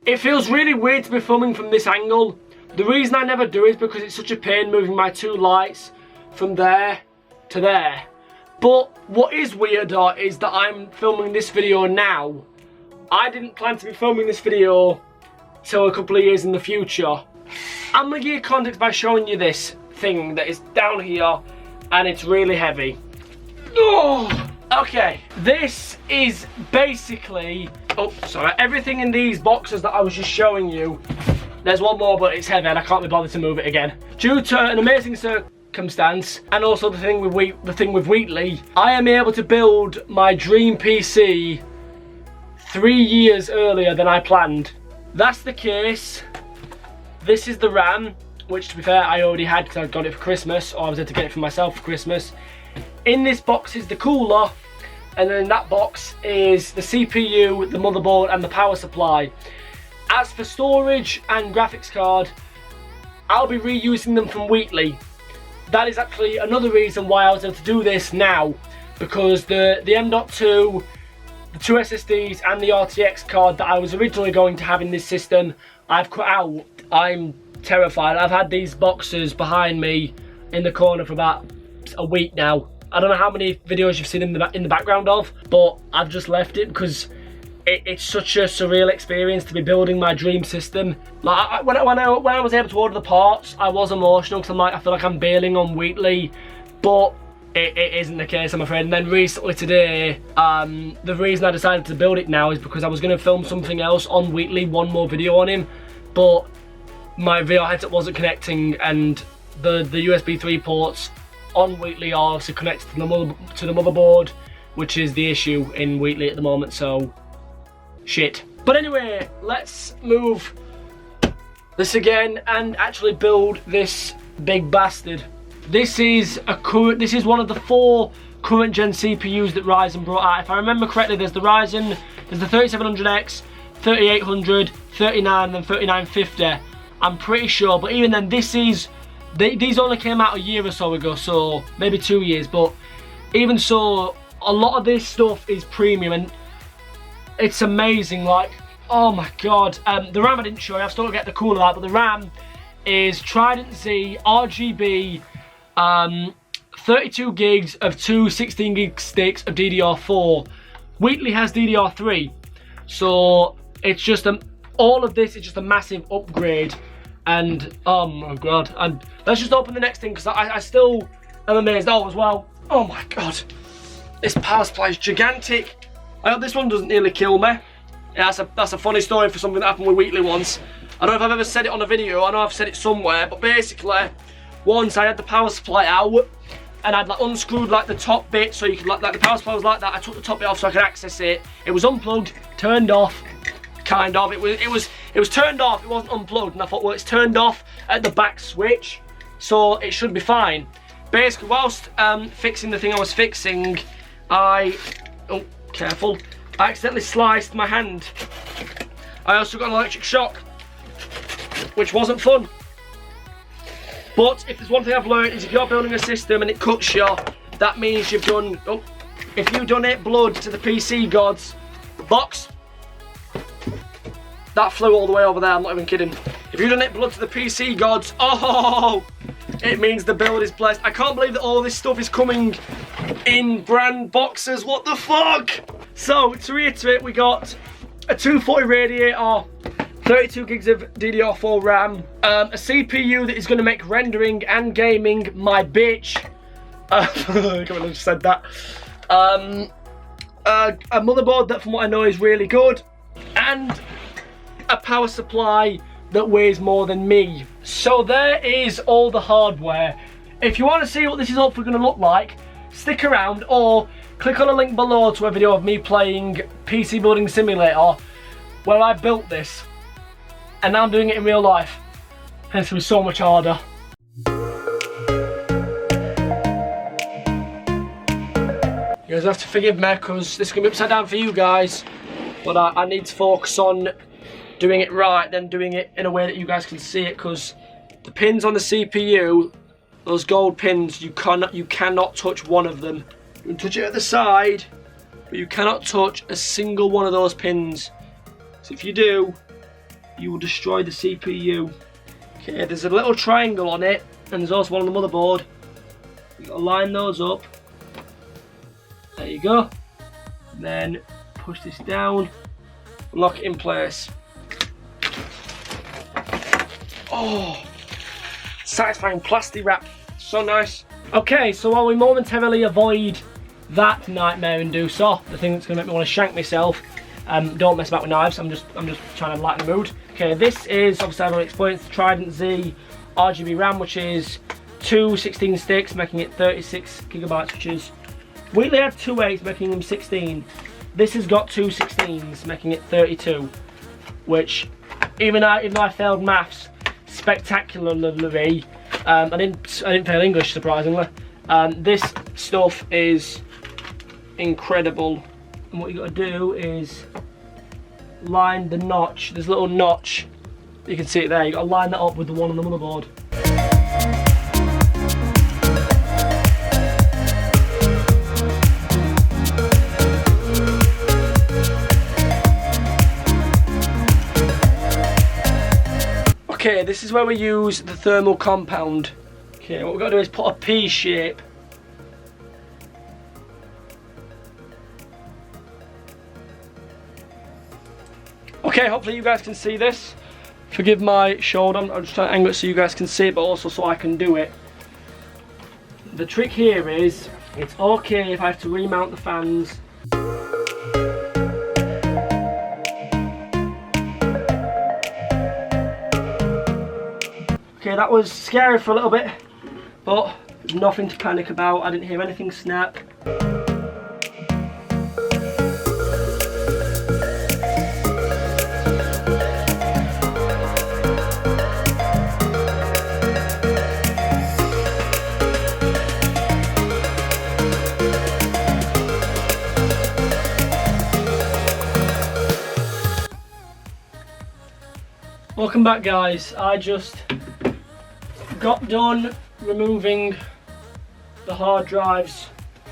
It feels really weird to be filming from this angle. The reason I never do is because it's such a pain moving my two lights from there to there. But what is weirder is that I'm filming this video now. I didn't plan to be filming this video till a couple of years in the future. I'm going to give you context by showing you this thing that is down here and it's really heavy. Oh, okay, this is basically, everything in these boxes that I was just showing you. There's one more, but it's heavy and I can't be bothered to move it again. Due to an amazing circumstance, and also the thing with Wheatley, I am able to build my dream PC 3 years earlier than I planned. That's the case. This is the RAM, which to be fair, I already had because I got it for Christmas, or I was able to get it for myself for Christmas. In this box is the cooler, and then in that box is the CPU, the motherboard, and the power supply. As for storage and graphics card, I'll be reusing them from Wheatley. That is actually another reason why I was able to do this now, because the M.2, the 2 SSDs and the RTX card that I was originally going to have in this system, I've cut out. I'm terrified. I've had these boxes behind me in the corner for about a week now. I don't know how many videos you've seen in the background of, but I've just left it because it's such a surreal experience to be building my dream system. Like when I was able to order the parts, I was emotional because I feel like I'm bailing on Wheatley, but it isn't the case, I'm afraid. And then recently today, the reason I decided to build it now is because I was going to film something else on Wheatley, one more video on him, but my VR headset wasn't connecting, and the USB 3 ports on Wheatley are also connected to the motherboard, which is the issue in Wheatley at the moment, so shit. But anyway, let's move this again and actually build this big bastard. This is one of the 4 current gen CPUs that Ryzen brought out. If I remember correctly, there's the Ryzen, there's the 3700X, 3800, 39, and 3950. I'm pretty sure, but even then, these only came out a year or so ago, so maybe 2 years. But even so, a lot of this stuff is premium, and it's amazing. Like, oh my god. The RAM I didn't show you. I've still got to get the cooler out, but the RAM is Trident Z RGB. 32 gigs of 2 16 gig sticks of DDR4. Wheatley has DDR3, so it's just all of this is just a massive upgrade. And oh my god, and let's just open the next thing because I still am amazed. Oh, as well, oh my god, this power supply is gigantic. I hope this one doesn't nearly kill me. Yeah, that's a funny story for something that happened with Wheatley once. I don't know if I've ever said it on a video. I know I've said it somewhere, but basically, once I had the power supply out and I'd like unscrewed like the top bit so you could like the power supply was like that. I took the top bit off so I could access it. It was unplugged, turned off, kind of. It was turned off. It wasn't unplugged, and I thought, well, it's turned off at the back switch, so it should be fine. Basically, whilst fixing the thing I was fixing, oh, careful, I accidentally sliced my hand. I also got an electric shock, which wasn't fun. But if there's one thing I've learned is if you're building a system and it cuts you, that means you've done, if you've done it blood to the PC gods, box, that flew all the way over there, I'm not even kidding. If you've done it blood to the PC gods, oh, it means the build is blessed. I can't believe that all this stuff is coming in brand boxes, what the fuck? So, to reiterate, we got a 240 radiator, 32 gigs of DDR4 RAM, a CPU that is going to make rendering and gaming my bitch. I just said that. A motherboard that, from what I know, is really good, and a power supply that weighs more than me. So there is all the hardware. If you want to see what this is hopefully going to look like, stick around or click on a link below to a video of me playing PC Building Simulator where I built this. And now I'm doing it in real life, and it's going to be so much harder. You guys have to forgive me because this is going to be upside down for you guys, but I need to focus on doing it right, then doing it in a way that you guys can see it, because the pins on the CPU, those gold pins, you cannot touch one of them. You can touch it at the side, but you cannot touch a single one of those pins. So if you do, you will destroy the CPU. Okay, there's a little triangle on it, and there's also one on the motherboard. You've got to line those up. There you go. And then push this down, lock it in place. Oh, satisfying plastic wrap, so nice. Okay, so while we momentarily avoid that nightmare inducer, the thing that's gonna make me want to shank myself, don't mess about with knives. I'm just trying to lighten the mood. Okay, this is obviously I've already explained, it's the Trident Z RGB RAM, which is 2 16 sticks, making it 36 gigabytes, which is Wheatley had 2 8s, making them 16. This has got 2 16s, making it 32, which even though I failed maths spectacularly, I didn't fail English surprisingly. This stuff is incredible, and what you got to do is line the notch. There's a little notch, you can see it there. You got to line that up with the one on the motherboard. Okay, this is where we use the thermal compound. Okay, what we've got to do is put a P shape. Okay, hopefully you guys can see this. Forgive my shoulder, I'm just trying to angle it so you guys can see it, but also so I can do it. The trick here is, it's okay if I have to remount the fans. Okay, that was scary for a little bit, but there's nothing to panic about. I didn't hear anything snap. Welcome back, guys. I just got done removing the hard drives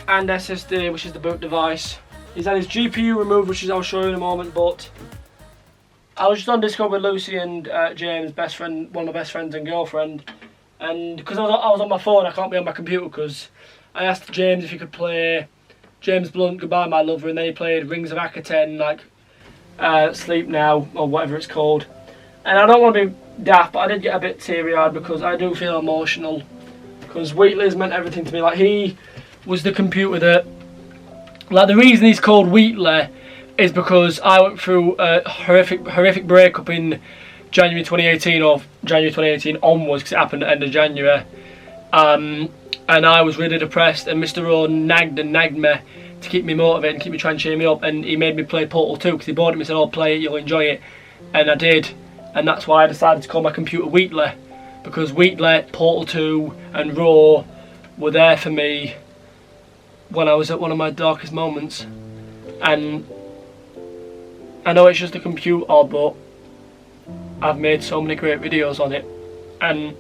and SSD, which is the boot device. He's had his GPU removed, which is I'll show you in a moment, but I was just on Discord with Lucy and James, best friend, one of my best friends and girlfriend, and because I was on my phone, I can't be on my computer, because I asked James if he could play James Blunt, Goodbye My Lover, and then he played Rings of Akaten, like Sleep Now, or whatever it's called. And I don't want to be daft, but I did get a bit teary-eyed because I do feel emotional, because Wheatley's meant everything to me. Like, he was the computer that, like, the reason he's called Wheatley is because I went through a horrific breakup in January 2018, or January 2018 onwards, because it happened at the end of January, and I was really depressed, and Mr. O nagged me to keep me motivated and keep me trying to cheer me up, and he made me play Portal 2 because he bought it and said, "Oh, play it, you'll enjoy it," and I did. And that's why I decided to call my computer Wheatley, because Wheatley, Portal 2 and Raw were there for me when I was at one of my darkest moments. And I know it's just a computer, but I've made so many great videos on it, and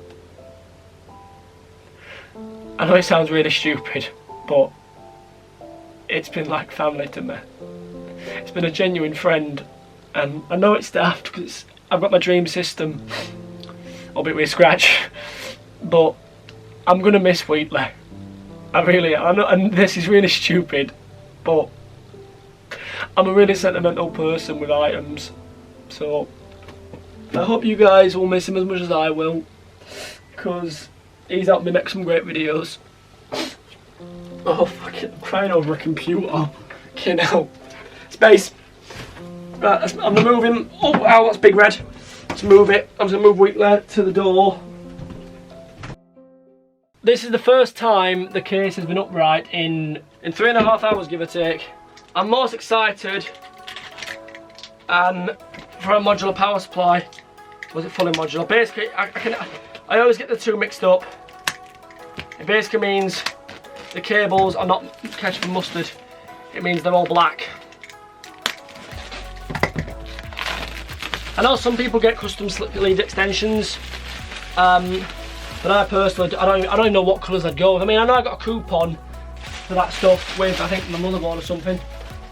I know it sounds really stupid, but it's been like family to me. It's been a genuine friend, and I know it's daft because I've got my dream system, albeit with a scratch, but I'm going to miss Wheatley. I really am. And this is really stupid, but I'm a really sentimental person with items, so I hope you guys will miss him as much as I will, because he's helped me make some great videos. Oh, fucking, I'm crying over a computer. Okay, now, space. Right, I'm gonna move him. Oh, wow, that's big red. Let's move it. I'm gonna move Wheatley to the door. This is the first time the case has been upright in 3.5 hours, give or take. I'm most excited for a modular power supply. Was it fully modular? Basically, I always get the two mixed up. It basically means the cables are not ketchup and mustard. It means they're all black. I know some people get custom slip lead extensions, but I personally, I don't even know what colours I'd go with. I mean, I know I got a coupon for that stuff with, I think, my motherboard or something.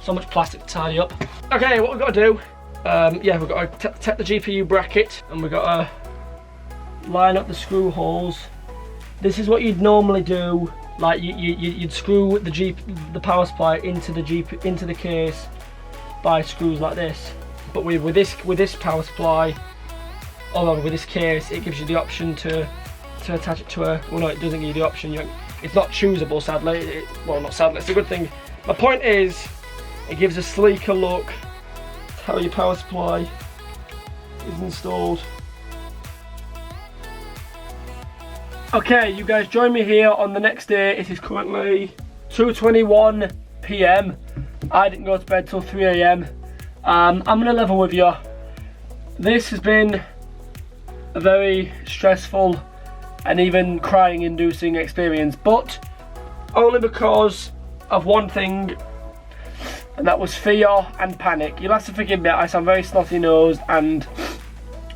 So much plastic to tidy up. Okay, what we've got to do yeah, we've got to take the GPU bracket and we've got to line up the screw holes. This is what you'd normally do. Like you'd screw the power supply into the case by screws like this. But with this power supply, or with this case, it gives you the option to attach it to a. Well, no, it doesn't give you the option. It's not choosable, sadly. Well, not sadly. It's a good thing. My point is, it gives a sleeker look to how your power supply is installed. Okay, you guys join me here on the next day. It is currently 2:21 PM. I didn't go to bed till 3 AM. I'm gonna level with you. This has been a very stressful and even crying inducing experience, but only because of one thing, and that was fear and panic. You'll have to forgive me, I sound very snotty nosed and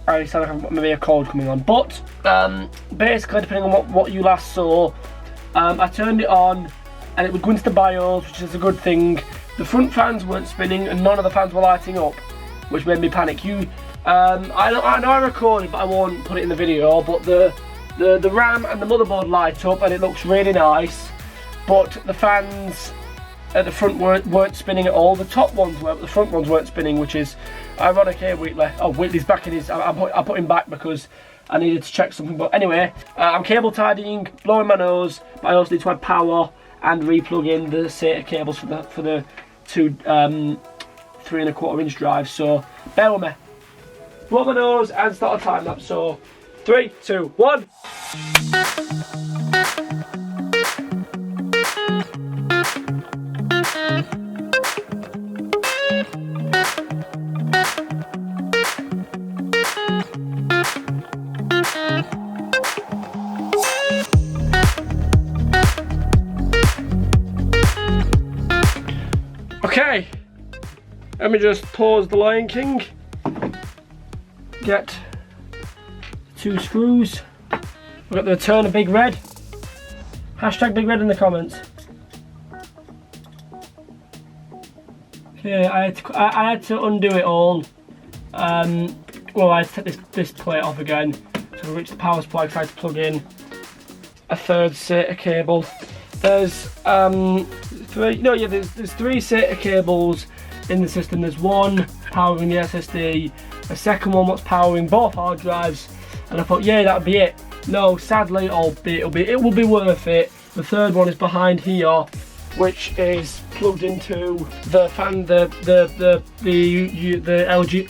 I sound like I've got maybe a cold coming on, but basically, depending on what you last saw, I turned it on and it would go into the BIOS, which is a good thing. The front fans weren't spinning and none of the fans were lighting up, which made me panic. I know I recorded, but I won't put it in the video, but the RAM and the motherboard light up and it looks really nice, but the fans at the front weren't spinning at all. The top ones were, but the front ones weren't spinning, which is ironic here, Wheatley. Oh, Wheatley's back in his. I put him back because I needed to check something. But anyway, I'm cable tidying, blowing my nose, but I also need to add power and re-plug in the SATA cables for the two 3¼ inch drives. So bear with me. Blow my nose and start a time lapse. So 3, 2, 1. Okay, let me just pause the Lion King, get 2 screws, we've got the return of Big Red, hashtag Big Red in the comments. Okay, I had to undo it all, well I had to take this plate off again to reach the power supply because I had to plug in a third SATA cable. There's there's 3 SATA cables in the system. There's one powering the SSD, a second one what's powering both hard drives, and I thought, yeah, that'd be it. No, sadly, it will be worth it. The third one is behind here, which is plugged into the fan, the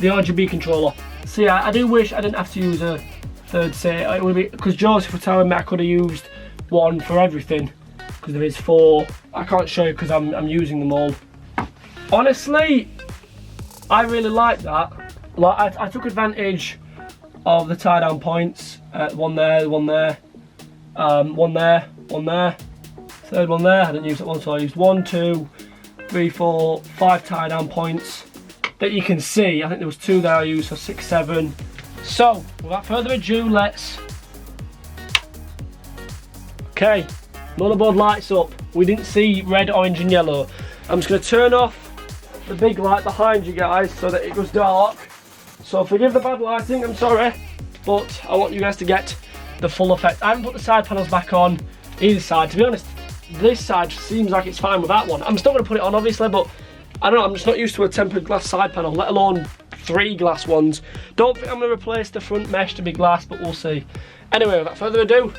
RGB controller. So yeah, I do wish I didn't have to use a third SATA. It would be because Joseph was telling me I could have used one for everything. Because there is 4. I can't show you because I'm using them all. Honestly, I really like that. Like I took advantage of the tie down points. One there, one there, one there, one there, third one there. I didn't use that one, so I used 1, 2, 3, 4, 5 tie down points that you can see. I think there was 2 there I used, so 6, 7. So without further ado, let's. Okay. Motherboard lights up. We didn't see red, orange and yellow. I'm just going to turn off the big light behind you guys so that it goes dark. So forgive the bad lighting, I'm sorry, but I want you guys to get the full effect. I haven't put the side panels back on either side. To be honest, this side seems like it's fine with that one. I'm still going to put it on obviously, but I don't know, I'm just not used to a tempered glass side panel, let alone 3 glass ones. Don't think I'm going to replace the front mesh to be glass, but we'll see. Anyway, without further ado.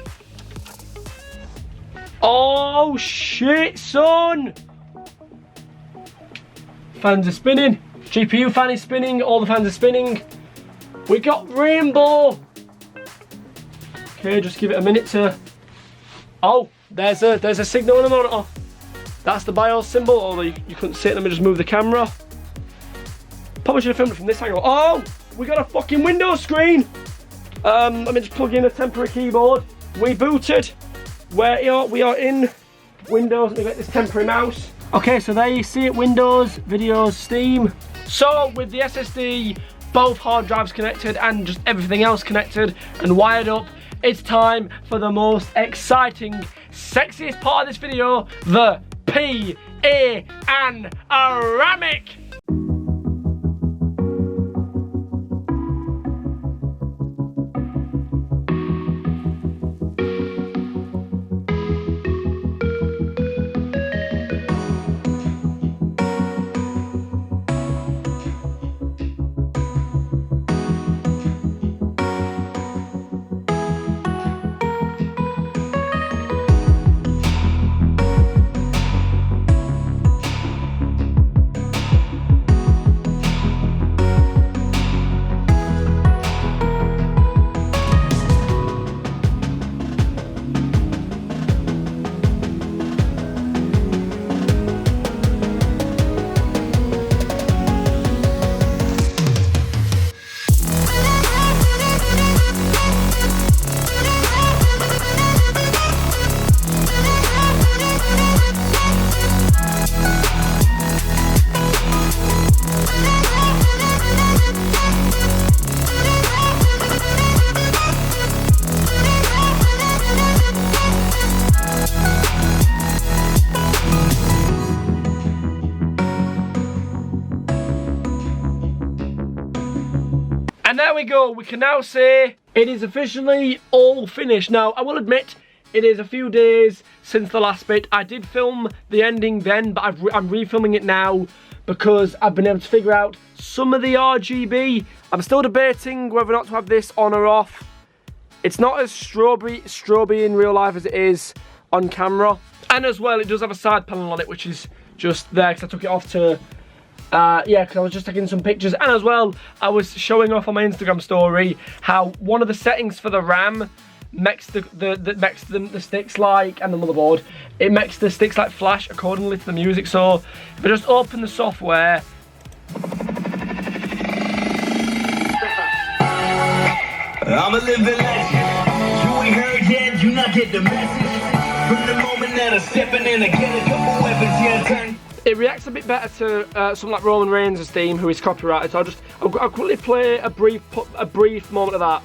Oh shit, son! Fans are spinning. GPU fan is spinning. All the fans are spinning. We got rainbow. Okay, just give it a minute to. Oh, there's a signal on the monitor. That's the BIOS symbol. Although you couldn't see it. Let me just move the camera. Probably should have filmed it from this angle. Oh, we got a fucking Windows screen. Let me just plug in a temporary keyboard. We booted. We are in Windows. Let me get this temporary mouse. Okay, so there you see it, Windows, videos, Steam. So with the SSD, both hard drives connected and just everything else connected and wired up, it's time for the most exciting, sexiest part of this video, the panoramic. And there we go, we can now say it is officially all finished. Now, I will admit, it is a few days since the last bit. I did film the ending then, but I'm refilming it now because I've been able to figure out some of the RGB. I'm still debating whether or not to have this on or off. It's not as stroby in real life as it is on camera. And as well, it does have a side panel on it, which is just there because I took it off to yeah, because I was just taking some pictures. And as well, I was showing off on my Instagram story how one of the settings for the RAM makes the sticks like, and the motherboard, it makes the sticks like flash accordingly to the music. So if I just open the software, I'm a living legend. You ain't heard yet, you not get the message. From the moment that I'm stepping in, I get a couple weapons, yeah, turn. It reacts a bit better to something like Roman Reigns' theme, who is copyrighted. So I'll quickly play a brief moment of that.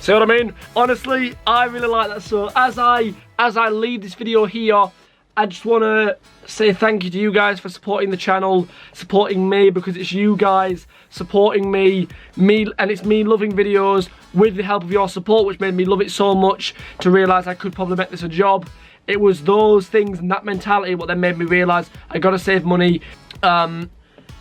See what I mean? Honestly, I really like that. So as I leave this video here, I just want to say thank you to you guys for supporting the channel, supporting me, because it's you guys supporting me, and it's me loving videos with the help of your support, which made me love it so much to realise I could probably make this a job. It was those things and that mentality what then made me realise I got to save money to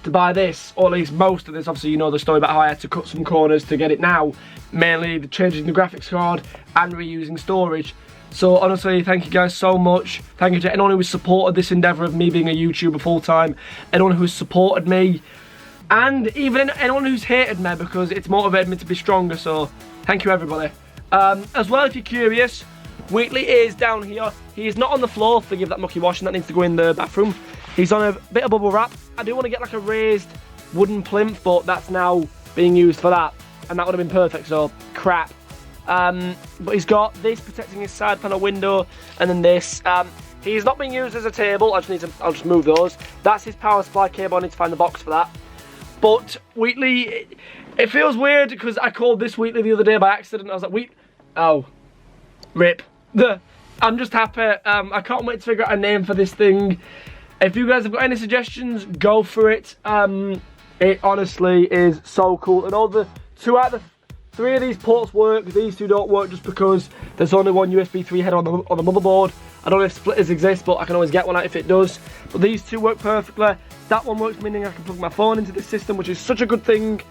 buy this, or at least most of this. Obviously, you know the story about how I had to cut some corners to get it now, mainly the changing the graphics card and reusing storage. So honestly, thank you guys so much. Thank you to anyone who has supported this endeavour of me being a YouTuber full time, anyone who has supported me, and even anyone who's hated me, because it's motivated me to be stronger. So thank you everybody. As well, if you're curious, Wheatley is down here. He is not on the floor, forgive that mucky washing, that needs to go in the bathroom. He's on a bit of bubble wrap. I do want to get like a raised wooden plinth, but that's now being used for that, and that would have been perfect, so crap. But he's got this protecting his side panel window, and then this. He's not being used as a table. I'll just move those. That's his power supply cable. I need to find the box for that. But Wheatley, it feels weird because I called this Wheatley the other day by accident. I was like, oh, rip. I'm just happy. I can't wait to figure out a name for this thing. If you guys have got any suggestions, go for it. It honestly is so cool. And all the 2 out of the 3 of these ports work. These 2 don't work just because there's only one USB 3 head on the motherboard. I don't know if splitters exist, but I can always get one out if it does. But these 2 work perfectly. That one works, meaning I can plug my phone into this system, which is such a good thing.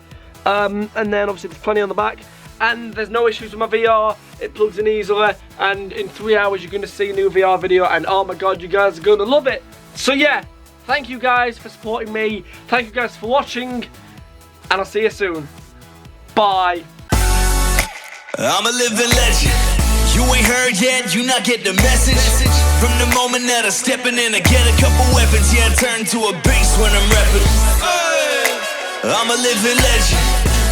And then obviously there's plenty on the back. And there's no issues with my VR. It plugs in easily. And in 3 hours you're going to see a new VR video. And oh my god, you guys are going to love it. So yeah, thank you guys for supporting me. Thank you guys for watching. And I'll see you soon. Bye. I'm a living legend. You ain't heard yet, you not get the message. From the moment that I'm stepping in, I get a couple weapons, yeah, I turn to a beast when I'm repping. I'm a living legend.